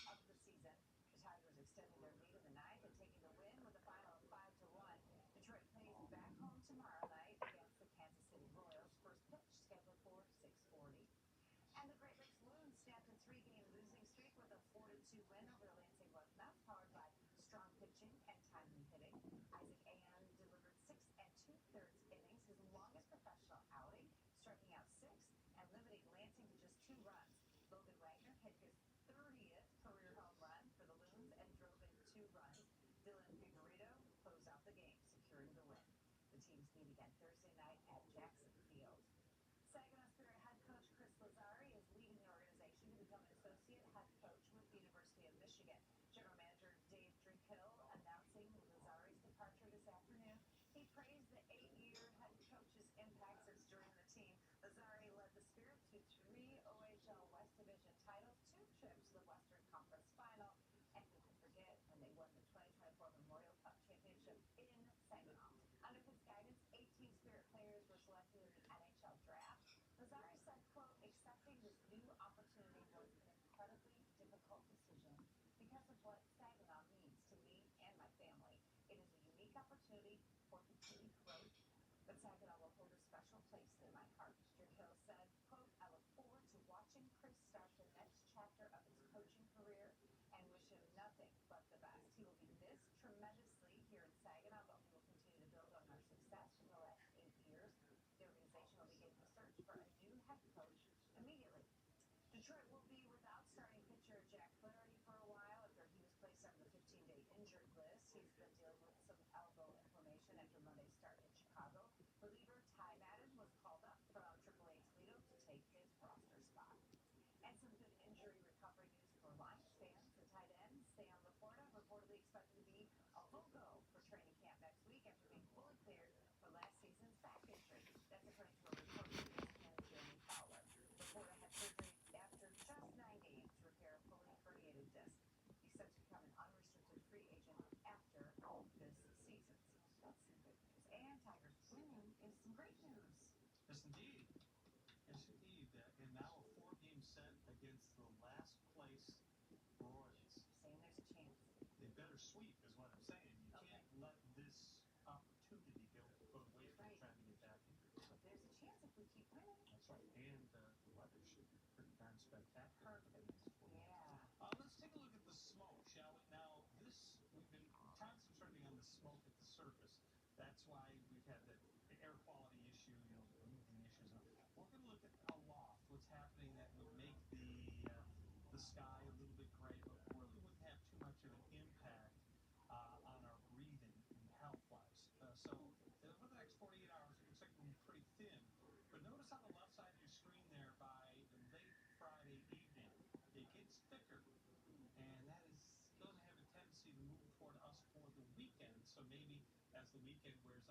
of the season. The Tigers extending their lead in the ninth and taking the win with a final of 5-1. Detroit plays back home tomorrow night against the Kansas City Royals. First pitch scheduled for 6:40. And the Great Lakes Loons snapped a three-game losing streak with a 4-2 win over the Lansing Lugnuts, powered by strong pitching and timely hitting. Isaac Ayan delivered 6 2/3 innings, his longest professional outing, striking out 6 and limiting Lansing to just 2 runs. Logan Wagner hit his 30th career home run for the Loons and drove in 2 runs. Dylan Figueredo closed out the game, securing the win. The teams meet again Thursday night at Jackson Field. Saginaw Spirit head coach Chris Lazari is leaving the organization to become an associate head coach with the University of Michigan. General manager Dave Drinkill announcing Lazari's departure this afternoon. He praised the 8-year head coach's impact since joining the team. Lazari led the Spirit to 3 OHL West Division titles, 2 trips to the Western Conference Final, and who can forget when they won the 2024 Memorial Cup Championship in Saginaw. Under his guidance, 18 Spirit players were selected in the NHL draft. Lazari said, quote, accepting this new opportunity was an incredibly difficult decision because of what Saginaw means to me and my family. It is a unique opportunity for continued growth, but Saginaw will hold a special place in my heart. Drinkill said, quote, I look forward to watching Chris start the next chapter of his coaching career and wish him nothing but the best. He will be missed tremendously here in Saginaw, but we will continue to build on our success from the last 8 years. The organization will begin the search for a new head coach immediately. Detroit will be without starting pitcher Jack Flarherty for a while after he was placed on the 15-day injured list. He's been dealing with some elbow inflammation after Monday's start in Chicago. Reliever Ty Madden was called up from AAA Toledo to take his roster spot. And some good injury recovery news for Lions fans. The tight end, Sam Laporta, reportedly expected to be a full go for training camp next week after being fully cleared for last season's back injury. That's according to a report from ESPN's Jeremy Fowler. Laporta had surgery after just 9 games to repair a fully herniated disc. He's set to become an unrestricted free agent after this season. So that's some good news. And Tigers winning is some great news. Yes, indeed. Yes, indeed. And now a 4-game set against the last place Royals. Saying there's a chance. They better sweep, is what I'm saying. You can't let this opportunity go to waste by trying to get back in. There's a chance if we keep winning. That's right. And the weather should be pretty darn spectacular. Perfect. Yeah. Let's take a look at the smoke, shall we? Now, we've been concentrating on the smoke at the surface. That's why we've had the air quality issue, breathing issues. We're going to look at aloft, what's happening that would make the sky a little bit gray, but really wouldn't have too much of an impact on our breathing and health-wise. So for the next 48 hours, it looks like we'll be pretty thin. But notice on the left side of your screen there, by late Friday evening, it gets thicker. And that is going to have a tendency to move toward us for the weekend. So maybe as the weekend wears